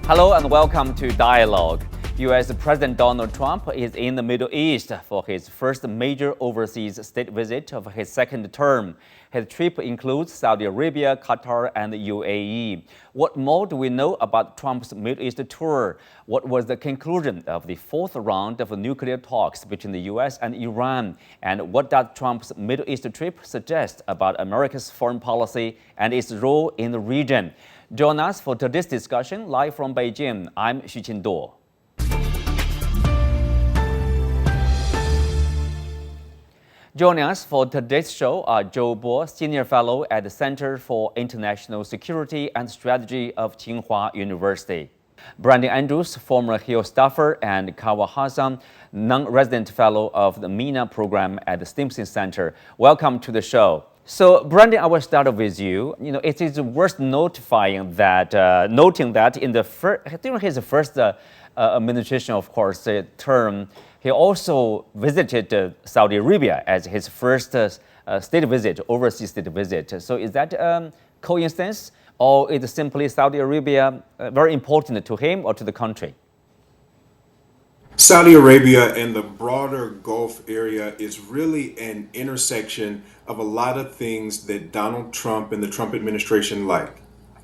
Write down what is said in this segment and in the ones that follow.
Hello and welcome to Dialogue. U.S. President Donald Trump is in the Middle East for his first major overseas state visit of his second term. His trip includes Saudi Arabia, Qatar, and the UAE. What more do we know about Trump's Middle East tour? What was the conclusion of the fourth round of nuclear talks between the U.S. and Iran? And what does Trump's Middle East trip suggest about America's foreign policy and its role in the region? Join us for today's discussion live from Beijing. I'm Xu Qinduo. Joining us for today's show are Zhou Bo, Senior Fellow at the Center for International Security and Strategy of Tsinghua University; Brandon Andrews, former Hill staffer, and Kawa Hassan, non-resident fellow of the MENA program at the Stimson Center. Welcome to the show. So, Brandon, I will start with you. It is worth noting that during his first administration, of course, term, he also visited Saudi Arabia as his first state visit, overseas state visit. So, is that coincidence, or is simply Saudi Arabia very important to him or to the country? Saudi Arabia and the broader Gulf area is really an intersection of a lot of things that Donald Trump and the Trump administration like.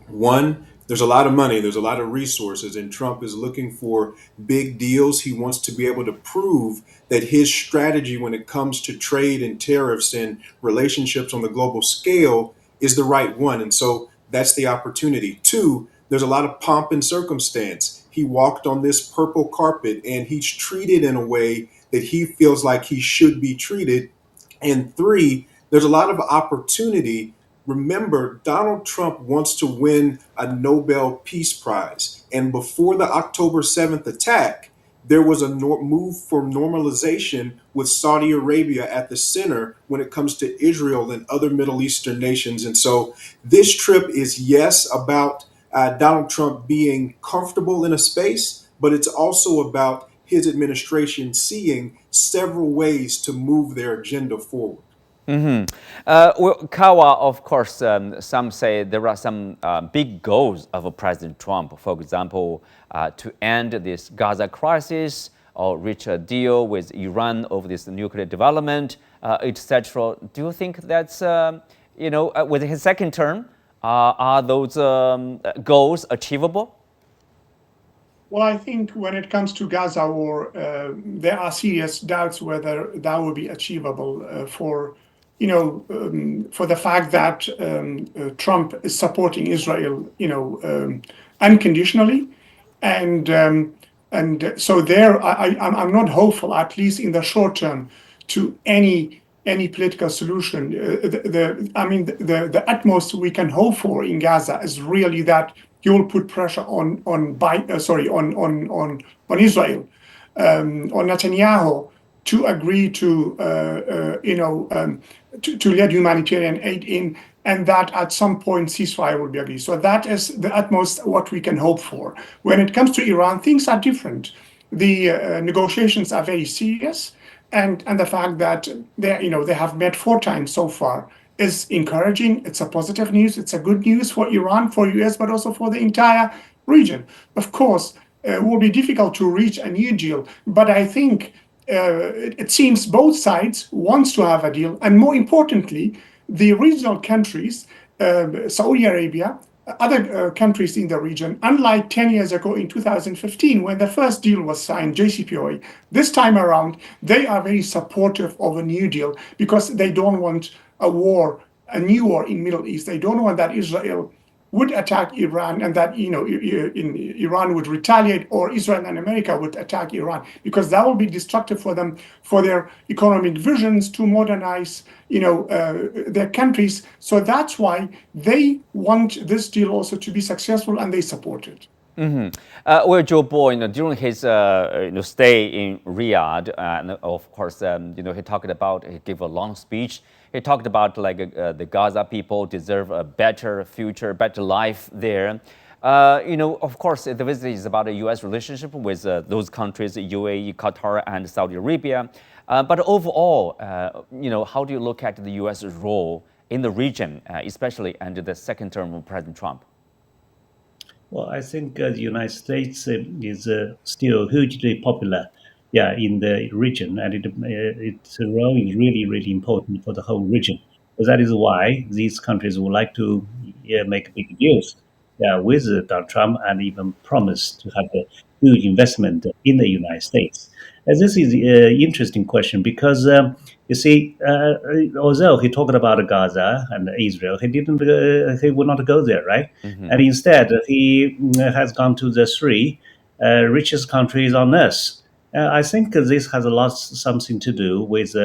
One, there's a lot of money, there's a lot of resources, and Trump is looking for big deals. He wants to be able to prove that his strategy when it comes to trade and tariffs and relationships on the global scale is the right one. And so that's the opportunity. Two, there's a lot of pomp and circumstance. He walked on this purple carpet and he's treated in a way that he feels like he should be treated. And three, there's a lot of opportunity. Remember, Donald Trump wants to win a Nobel Peace Prize. And before the October 7th attack, there was a move for normalization with Saudi Arabia at the center when it comes to Israel and other Middle Eastern nations. And so this trip is, yes, about Donald Trump being comfortable in a space, but it's also about his administration seeing several ways to move their agenda forward. Well, Kawa, of course, some say there are some big goals of President Trump. For example, to end this Gaza crisis or reach a deal with Iran over this nuclear development, etc. Do you think that's, with his second term, are those goals achievable? Well, I think when it comes to Gaza war, there are serious doubts whether that will be achievable for the fact that Trump is supporting Israel, unconditionally, and so there, I'm not hopeful, at least in the short term, to any political solution. The utmost we can hope for in Gaza is really that he will put pressure on Israel, on Netanyahu, to agree to let humanitarian aid in, and that at some point ceasefire will be agreed. So that is the utmost what we can hope for. When it comes to Iran, things are different. The negotiations are very serious. And the fact that they have met 4 times so far is encouraging. It's a positive news. It's a good news for Iran, for US, but also for the entire region. Of course, it will be difficult to reach a new deal, but I think it seems both sides wants to have a deal. And more importantly, the regional countries, Saudi Arabia, other countries in the region, unlike 10 years ago in 2015, when the first deal was signed, JCPOA, this time around, they are very supportive of a new deal because they don't want a new war in Middle East. They don't want that Israel would attack Iran and that Iran would retaliate, or Israel and America would attack Iran, because that will be destructive for them, for their economic visions to modernize their countries. So that's why they want this deal also to be successful, and they support it. Well, Zhou Bo, during his stay in Riyadh, and of course, he gave a long speech. He talked about the Gaza people deserve a better future, better life there. Of course, the visit is about a U.S. relationship with those countries, UAE, Qatar, and Saudi Arabia. But overall, how do you look at the U.S. role in the region, especially under the second term of President Trump? Well, I think the United States is still hugely popular, yeah, in the region, and its role is really, really important for the whole region. So that is why these countries would like to, yeah, make big deals, yeah, with Donald Trump, and even promise to have a huge investment in the United States. And this is an interesting question because you see, although he talked about Gaza and Israel, he would not go there, right? Hmm. And instead, he has gone to the three richest countries on earth. I think this has a lot something to do with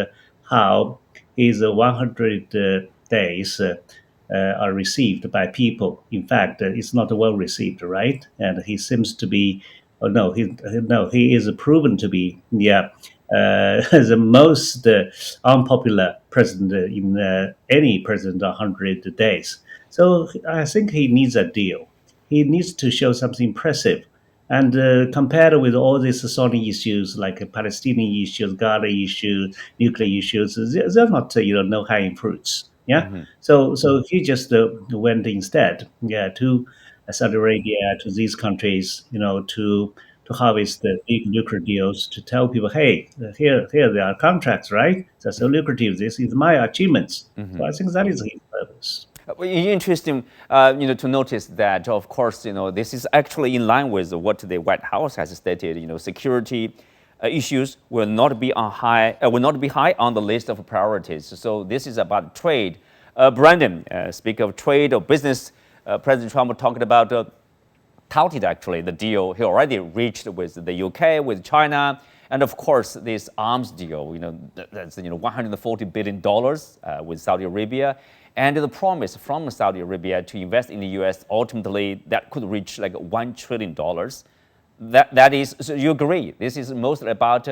how his 100 days are received by people. In fact, it's not well received, right? And he seems to be, oh no, he is proven to be, yeah, the most unpopular president in any president 100 days. So I think he needs a deal. He needs to show something impressive. And compared with all these thorny issues like Palestinian issues, Gaza issues, nuclear issues, they're not no hanging fruits. Yeah. Hmm. So he just went instead, yeah, to Saudi Arabia, to these countries, to harvest the big lucrative deals, to tell people, hey, here there are contracts, right? They're so lucrative. This is my achievements. So I think that is his purpose. Well, interesting, to notice that, of course, this is actually in line with what the White House has stated. Security issues will not be high on the list of priorities. So this is about trade. Brandon, speak of trade or business. President Trump talked about touted actually the deal he already reached with the UK, with China, and of course this arms deal. That's $140 billion with Saudi Arabia, and the promise from Saudi Arabia to invest in the U.S. ultimately that could reach like $1 trillion. That is, so you agree? This is mostly about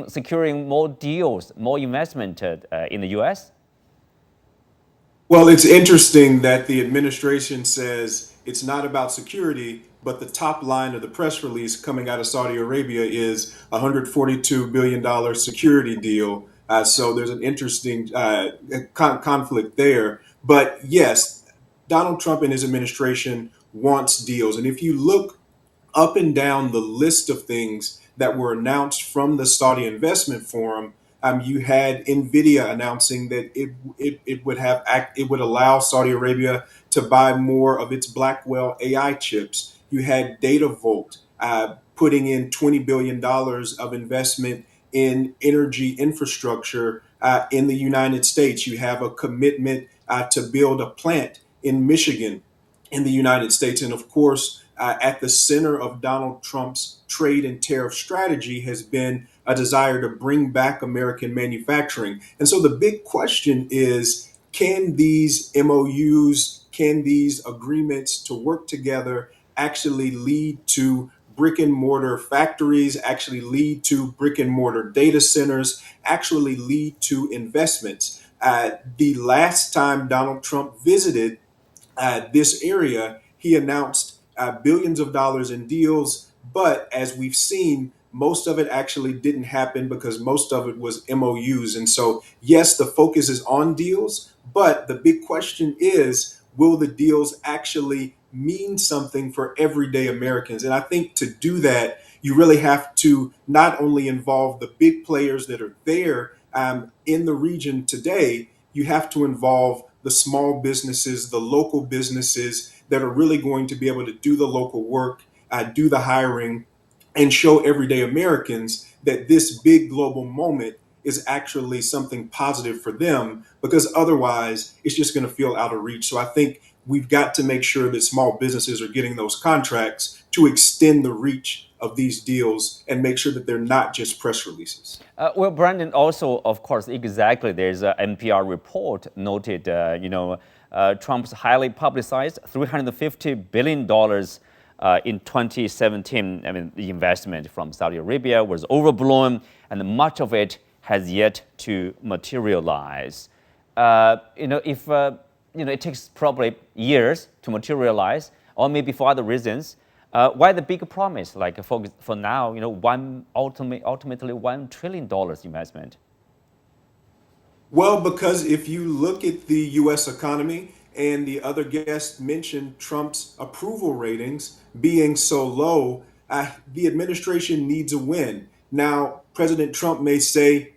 securing more deals, more investment in the U.S. Well, it's interesting that the administration says it's not about security, but the top line of the press release coming out of Saudi Arabia is $142 billion security deal. So there's an interesting conflict there. But yes, Donald Trump and his administration wants deals. And if you look up and down the list of things that were announced from the Saudi Investment Forum, you had Nvidia announcing that it would allow Saudi Arabia to buy more of its Blackwell AI chips. You had DataVolt putting in $20 billion of investment in energy infrastructure in the United States. You have a commitment to build a plant in Michigan in the United States. And of course, at the center of Donald Trump's trade and tariff strategy has been a desire to bring back American manufacturing. And so the big question is, can these MOUs, can these agreements to work together actually lead to brick and mortar factories, actually lead to brick and mortar data centers, actually lead to investments? The last time Donald Trump visited this area, he announced billions of dollars in deals. But as we've seen, most of it actually didn't happen because most of it was MOUs. And so, yes, the focus is on deals, but the big question is, will the deals actually mean something for everyday Americans? And I think to do that, you really have to not only involve the big players that are there in the region today, you have to involve the small businesses, the local businesses that are really going to be able to do the local work, do the hiring, and show everyday Americans that this big global moment is actually something positive for them, because otherwise it's just going to feel out of reach. So I think we've got to make sure that small businesses are getting those contracts to extend the reach of these deals and make sure that they're not just press releases. Well, Brandon, also, of course, exactly. There's an NPR report noted, Trump's highly publicized $350 billion in 2017. I mean, the investment from Saudi Arabia was overblown, and much of it has yet to materialize. If it takes probably years to materialize, or maybe for other reasons. Why the big promise? Like for now, ultimately $1 trillion investment. Well, because if you look at the US economy, And the other guest mentioned Trump's approval ratings being so low. The administration needs a win. Now, President Trump may say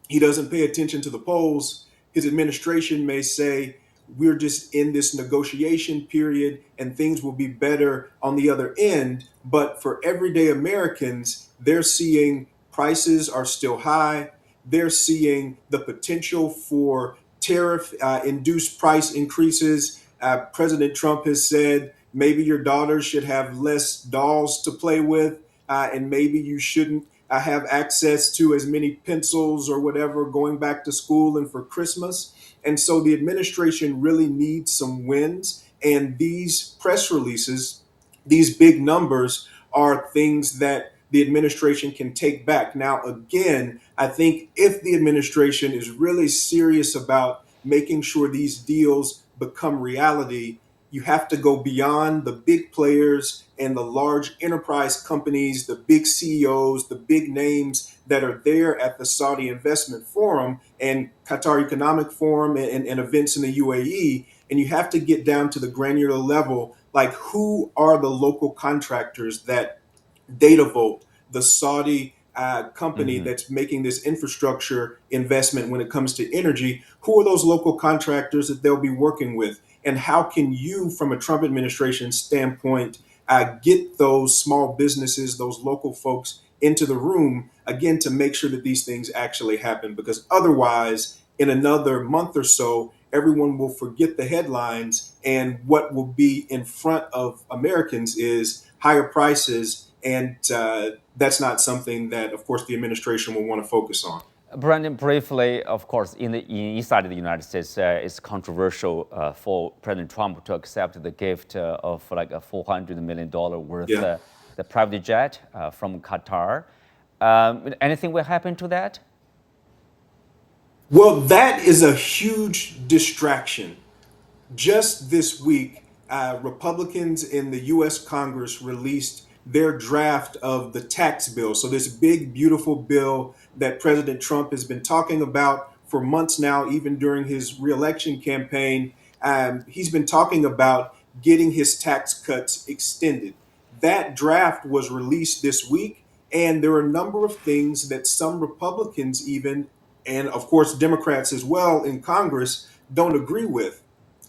he doesn't pay attention to the polls. His administration may say we're just in this negotiation period and things will be better on the other end. But for everyday Americans, they're seeing prices are still high. They're seeing the potential for tariff induced price increases. President Trump has said maybe your daughters should have less dolls to play with, and maybe you shouldn't have access to as many pencils or whatever going back to school and for Christmas. And so the administration really needs some wins. And these press releases, these big numbers, are things that the administration can take back. Now, again, I think if the administration is really serious about making sure these deals become reality, you have to go beyond the big players and the large enterprise companies, the big CEOs, the big names that are there at the Saudi Investment Forum and Qatar Economic Forum and events in the UAE. And you have to get down to the granular level, like who are the local contractors that Datavolt, the Saudi company that's making this infrastructure investment when it comes to energy, who are those local contractors that they'll be working with? And how can you, from a Trump administration standpoint, get those small businesses, those local folks into the room, again, to make sure that these things actually happen? Because otherwise, in another month or so, everyone will forget the headlines, and what will be in front of Americans is higher prices. And that's not something that, of course, the administration will want to focus on. Brandon, briefly, of course, inside of the United States, it's controversial for President Trump to accept the gift of like a $400 million worth Yeah. the private jet from Qatar. Anything will happen to that? Well, that is a huge distraction. Just this week, Republicans in the US Congress released their draft of the tax bill. So, this big, beautiful bill that President Trump has been talking about for months now, even during his reelection campaign. He's been talking about getting his tax cuts extended. That draft was released this week, and there are a number of things that some Republicans, even, and of course, Democrats as well in Congress, don't agree with.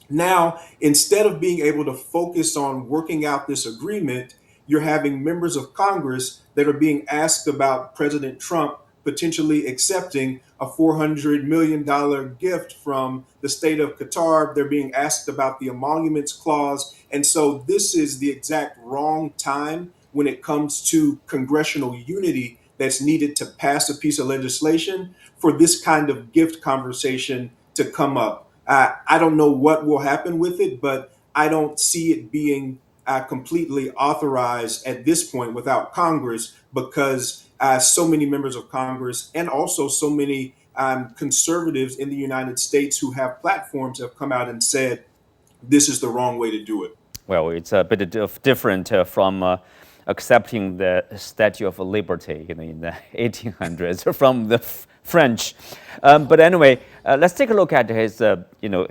Now, instead of being able to focus on working out this agreement, you're having members of Congress that are being asked about President Trump potentially accepting a $400 million gift from the state of Qatar. They're being asked about the emoluments clause. And so this is the exact wrong time when it comes to congressional unity that's needed to pass a piece of legislation for this kind of gift conversation to come up. I don't know what will happen with it, but I don't see it being completely authorized at this point without Congress, because so many members of Congress and also so many conservatives in the United States who have platforms have come out and said this is the wrong way to do it. Well, it's a bit different from accepting the Statue of Liberty in the 1800s from the French. But anyway, let's take a look at his,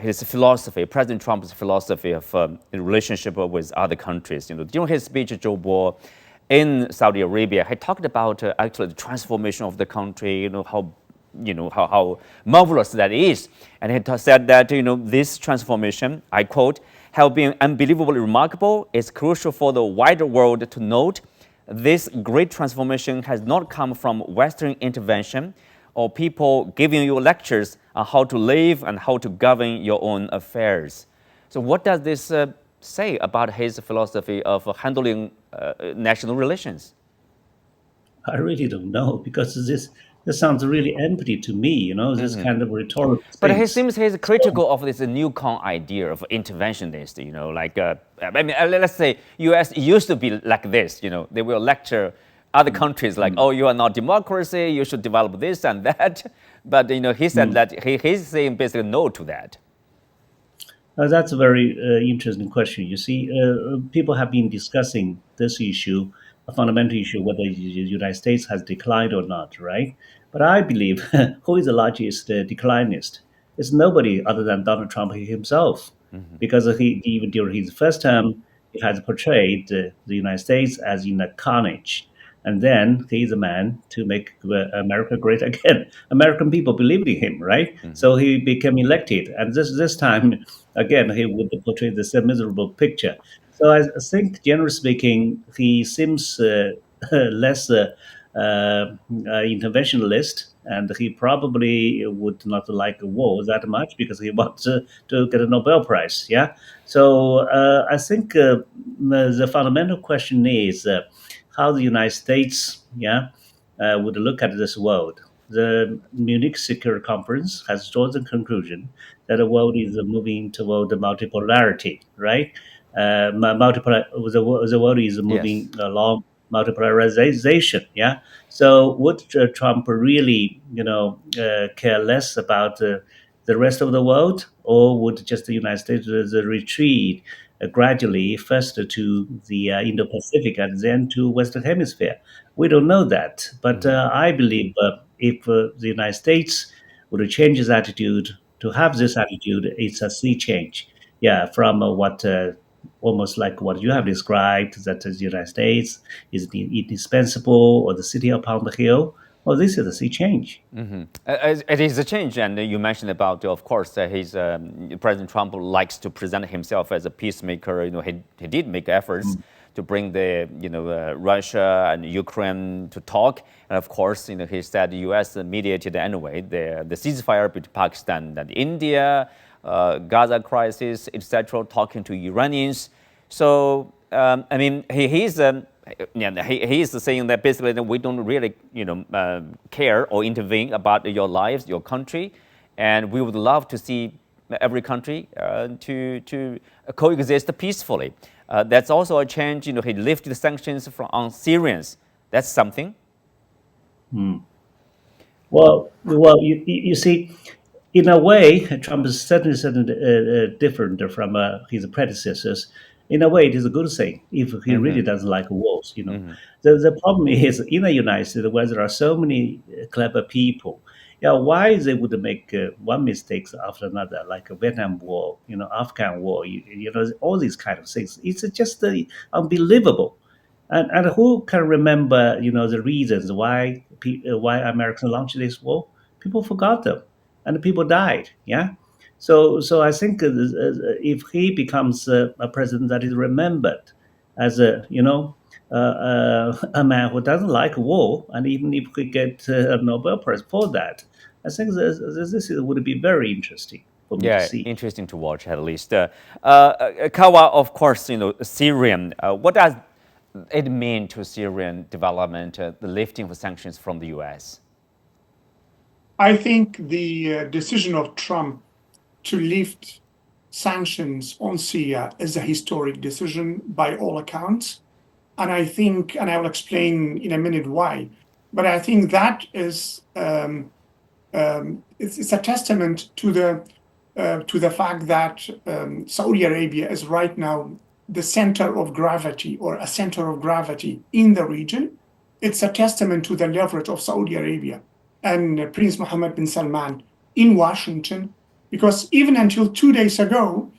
his philosophy, President Trump's philosophy of relationship with other countries. During his speech, Zhou Bo in Saudi Arabia, he talked about actually the transformation of the country. How marvelous that is, and he said that this transformation, I quote, have been unbelievably remarkable. It's crucial for the wider world to note this great transformation has not come from Western intervention or people giving you lectures on how to live and how to govern your own affairs. So what does this say about his philosophy of handling national relations? I really don't know, because this sounds really empty to me. This kind of rhetorical But he things. seems he's critical of this newcon idea of interventionist, let's say US used to be like this, they will lecture other countries like, oh, you are not democracy, you should develop this and that. But, he said that he's saying basically no to that. That's a very interesting question. You see, people have been discussing this issue, a fundamental issue, whether the United States has declined or not, right? But I believe who is the largest declinist? It's nobody other than Donald Trump himself. because he, even during his first term, he has portrayed the United States as in a carnage. And then he's a man to make America great again. American people believed in him, right? So he became elected, and this time again he would portray this miserable picture. So I think, generally speaking, he seems less interventionalist, and he probably would not like a war that much because he wants to get a Nobel Prize. Yeah. So I think the fundamental question is how the United States, yeah, would look at this world. The Munich Security Conference has drawn the conclusion that the world is moving toward the multipolarity, right? The world is Yes. moving along multipolarization. Yeah. So would Trump really, care less about the rest of the world, or would just the United States retreat gradually first to the Indo-Pacific and then to Western Hemisphere? We don't know that, but I believe if the United States would change its attitude to have this attitude, it's a sea change. Yeah, from what almost like what you have described, that the United States is indispensable, or the city upon the hill. Well, this is a sea change. It is a change, and you mentioned about, of course, his President Trump likes to present himself as a peacemaker. He did make efforts to bring the Russia and Ukraine to talk, and of course, he said the U.S. mediated anyway the ceasefire between Pakistan and India, Gaza crisis, etc., talking to Iranians. So I mean, he's saying that basically that we don't really care or intervene about your lives, your country, and we would love to see every country to coexist peacefully. That's also a change. He lifted the sanctions on Syrians. That's something. Well, you see, in a way, Trump is certainly different from his predecessors. In a way, it is a good thing if he really doesn't like wars. The problem is in the United States, where there are so many clever people. Yeah, why they would make one mistake after another, like a Vietnam War, Afghan War, all these kind of things. It's just unbelievable. And who can remember, the reasons why Americans launched this war? People forgot them, and people died. Yeah. So I think if he becomes a president that is remembered as a man who doesn't like war, and even if we get a Nobel Prize for that, I think this would be very interesting for me to Yeah, see. interesting to watch at least. Kawa, of course, Syrian. What does it mean to Syrian development, the lifting of sanctions from the U.S.? I think the decision of Trump to lift sanctions on Syria is a historic decision by all accounts. And I think, and I will explain in a minute why, but I think that is it's a testament to the fact that Saudi Arabia is right now the center of gravity, or a center of gravity in the region. It's a testament to the leverage of Saudi Arabia and Prince Mohammed bin Salman in Washington, because even until 2 days ago,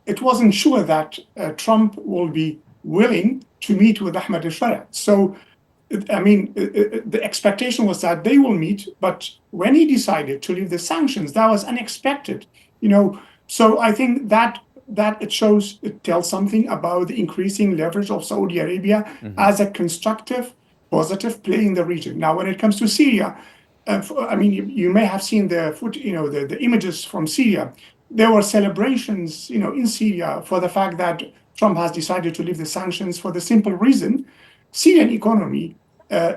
it wasn't sure that Trump will be willing to meet with Ahmed al-Shara. So, I mean, the expectation was that they will meet, but when he decided to lift the sanctions, that was unexpected. So I think that it tells something about the increasing leverage of Saudi Arabia as a constructive, positive play in the region. Now, when it comes to Syria, I mean, you may have seen the images from Syria. There were celebrations, in Syria for the fact that Trump has decided to lift the sanctions, for the simple reason Syrian economy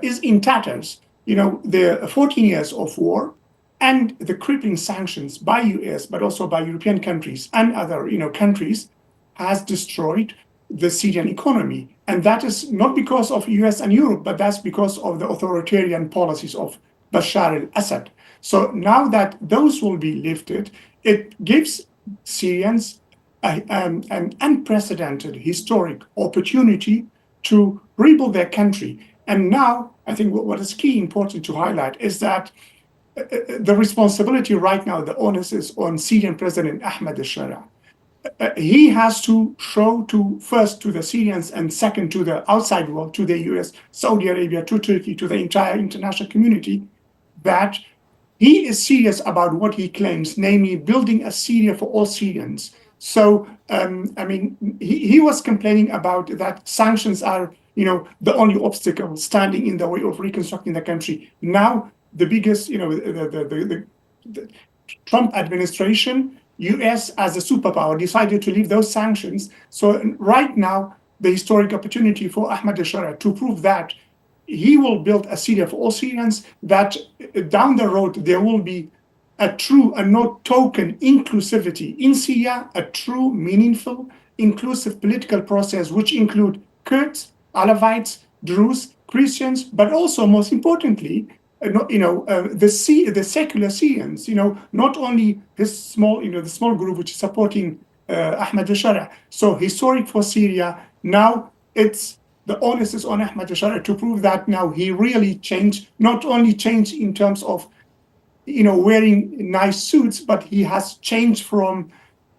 is in tatters. The 14 years of war and the crippling sanctions by US, but also by European countries and other countries, has destroyed the Syrian economy. And that is not because of US and Europe, but that's because of the authoritarian policies of Bashar al-Assad. So now that those will be lifted, it gives Syrians an unprecedented historic opportunity to rebuild their country. And now, I think what is key important to highlight is that the responsibility right now, the onus is on Syrian President Ahmed al-Shara he has to show to first to the Syrians and second to the outside world, to the US, Saudi Arabia, to Turkey, to the entire international community, that he is serious about what he claims, namely building a Syria for all Syrians. So, I mean, he was complaining about that sanctions are, the only obstacle standing in the way of reconstructing the country. Now, the biggest, the Trump administration, US as a superpower, decided to leave those sanctions. So right now, the historic opportunity for Ahmad al-Sharia to prove that he will build a Syria for all Syrians, that down the road there will be a true and not token inclusivity in Syria, a true, meaningful, inclusive political process, which include Kurds, Alawites, Druze, Christians, but also, most importantly, the secular Syrians. Not only his small, the small group which is supporting Ahmad al-Sharia. So historic for Syria. Now it's the onus is on Ahmad al-Sharia to prove that now he really changed, not only changed in terms of wearing nice suits, but he has changed from,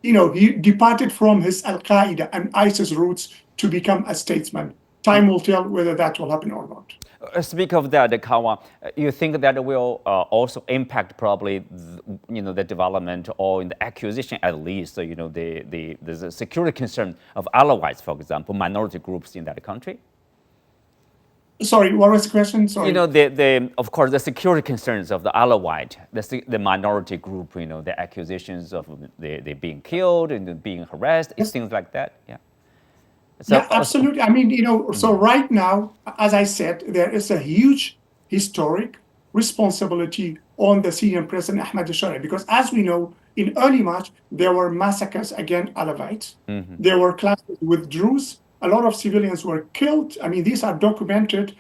he departed from his Al-Qaeda and ISIS roots to become a statesman. Time will tell whether that will happen or not. Speak of that, Kawa, you think that will also impact probably the development or in the acquisition at least, the security concern of Alawites, for example, minority groups in that country? Sorry, what was the question? Sorry. Of course, the security concerns of the Alawite, the minority group, the accusations of they being killed and being harassed, Yes. things like that. Yeah. So, Yeah, absolutely. I mean, so right now, as I said, there is a huge historic responsibility on the Syrian President Ahmad al-Sharia, because as we know, in early March, there were massacres against Alawites. There were clashes with Druze. A lot of civilians were killed. I mean, these are documented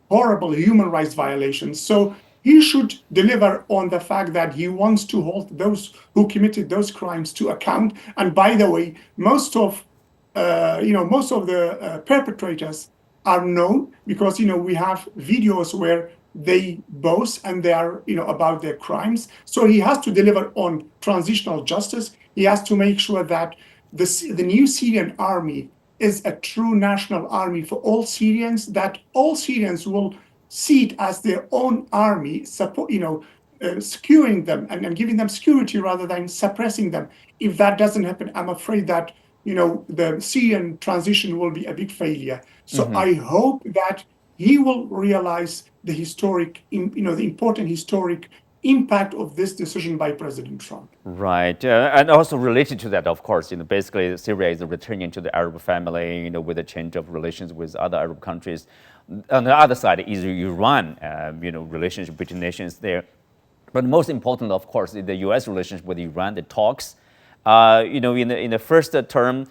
horrible human rights violations. So he should deliver on the fact that he wants to hold those who committed those crimes to account. And by the way, most of the perpetrators are known, because we have videos where they boast and they are about their crimes. So he has to deliver on transitional justice. He has to make sure that the new Syrian army is a true national army for all Syrians, that all Syrians will see it as their own army, securing them and giving them security rather than suppressing them. If that doesn't happen, I'm afraid that the Syrian transition will be a big failure. So I hope that he will realize the the important historic impact of this decision by President Trump. right, and also related to that, of course, basically Syria is returning to the Arab family, with a change of relations with other Arab countries. On the other side is Iran, relationship between nations there. But most important, of course, is the U.S. relationship with Iran, the talks. In the first term,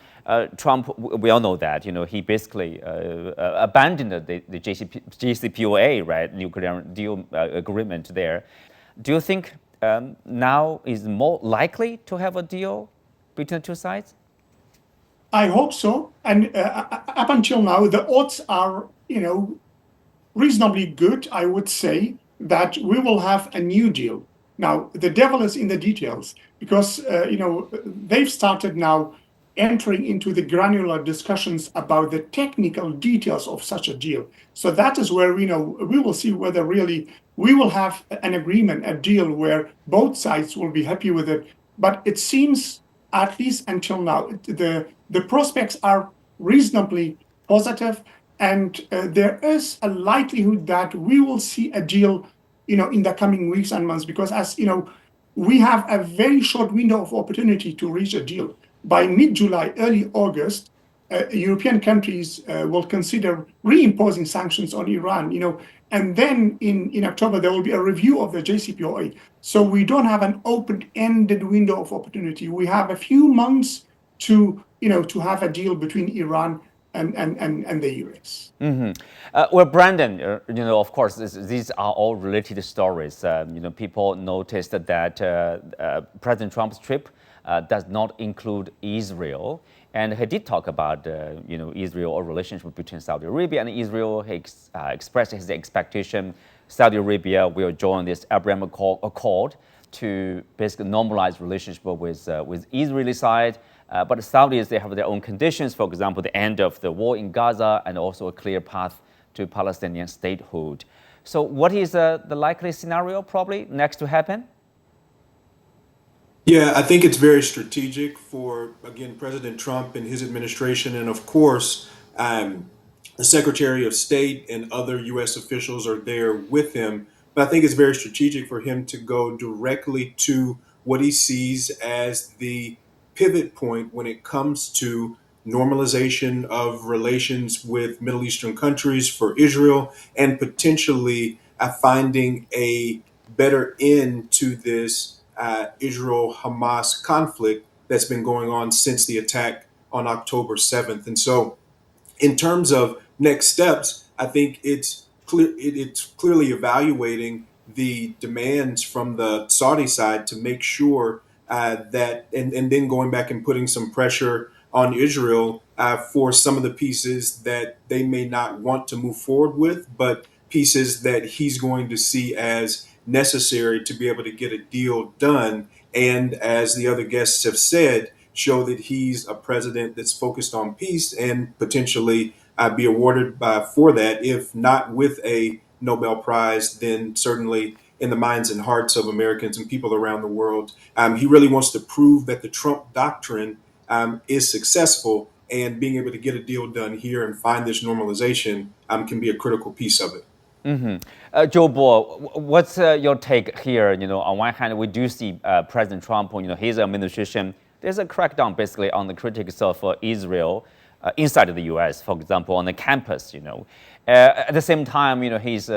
Trump, we all know that, he basically abandoned the JCPOA, right, nuclear deal agreement there. Do you think now is more likely to have a deal between the two sides? I hope so. And up until now, the odds are, reasonably good, I would say, that we will have a new deal. Now, the devil is in the details, because they've started now entering into the granular discussions about the technical details of such a deal. So that is where we will see whether really we will have an agreement, a deal where both sides will be happy with it. But it seems, at least until now, the prospects are reasonably positive, and there is a likelihood that we will see a deal in the coming weeks and months, because as we have a very short window of opportunity to reach a deal. By mid-July, early August, European countries will consider reimposing sanctions on Iran, and then in October, there will be a review of the JCPOA. So we don't have an open-ended window of opportunity. We have a few months to have a deal between Iran and the US. Well, Brandon, of course, these are all related stories. People noticed that President Trump's trip does not include Israel, and he did talk about Israel or relationship between Saudi Arabia and Israel. He expressed his expectation Saudi Arabia will join this Abraham Accord. to basically normalize relationship with Israeli side. But the Saudis, they have their own conditions. For example, the end of the war in Gaza and also a clear path to Palestinian statehood. So what is the likely scenario probably next to happen? Yeah, I think it's very strategic for, again, President Trump and his administration, and of course, the Secretary of State and other U.S. officials are there with him. But I think it's very strategic for him to go directly to what he sees as the pivot point when it comes to normalization of relations with Middle Eastern countries for Israel, and potentially finding a better end to this Israel Hamas conflict that's been going on since the attack on October 7th. And so, in terms of next steps, I think it's clear it's clearly evaluating the demands from the Saudi side to make sure that, and then going back and putting some pressure on Israel for some of the pieces that they may not want to move forward with, but pieces that he's going to see as necessary to be able to get a deal done. And as the other guests have said, show that he's a president that's focused on peace, and potentially be awarded for that, if not with a Nobel Prize, then certainly in the minds and hearts of Americans and people around the world. He really wants to prove that the Trump doctrine is successful, and being able to get a deal done here and find this normalization can be a critical piece of it. Zhou Bo, what's your take here? On one hand, we do see President Trump, his administration, there's a crackdown basically on the critics of Israel inside of the U.S., for example, on the campus, At the same time, he's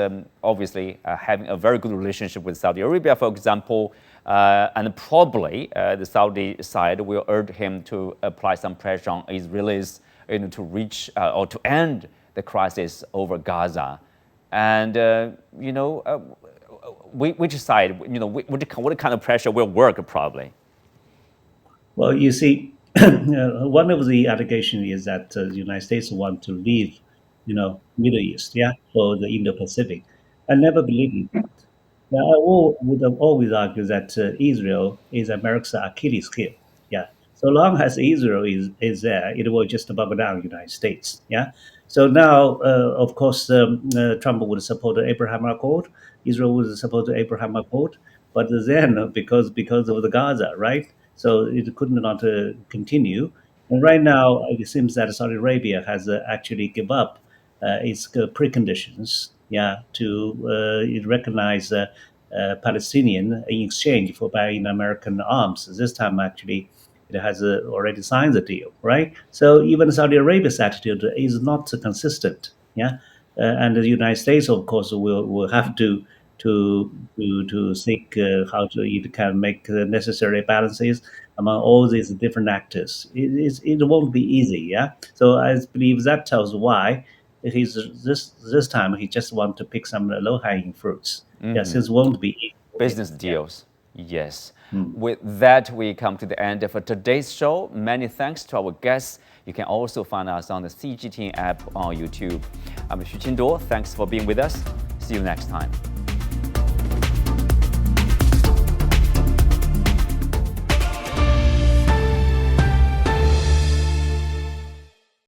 obviously having a very good relationship with Saudi Arabia, for example, and probably the Saudi side will urge him to apply some pressure on Israelis, to reach or to end the crisis over Gaza. And, which side, what kind of pressure will work probably? Well, you see, one of the allegations is that the United States want to leave, Middle East, yeah, or the Indo-Pacific. I never believed in that. Yeah, would have always argued that Israel is America's Achilles heel. Yeah, so long as Israel is there, it will just bug down the United States. Yeah. So now, of course, Trump would support the Abraham Accord. Israel would support the Abraham Accord, but then because of the Gaza, right? So it could not continue. And right now, it seems that Saudi Arabia has actually give up its preconditions, yeah, to recognize Palestinian in exchange for buying American arms. This time, actually, it has already signed the deal, right? So even Saudi Arabia's attitude is not consistent, yeah. And the United States, of course, will have to seek how to it can make the necessary balances among all these different actors. It won't be easy, yeah. So I believe that tells why he's this time he just want to pick some low hanging fruits. Yes, it won't be easy. Business deals. Yes. With that, we come to the end of today's show. Many thanks to our guests. You can also find us on the CGTN app on YouTube. I'm Xu Qinduo. Thanks for being with us. See you next time.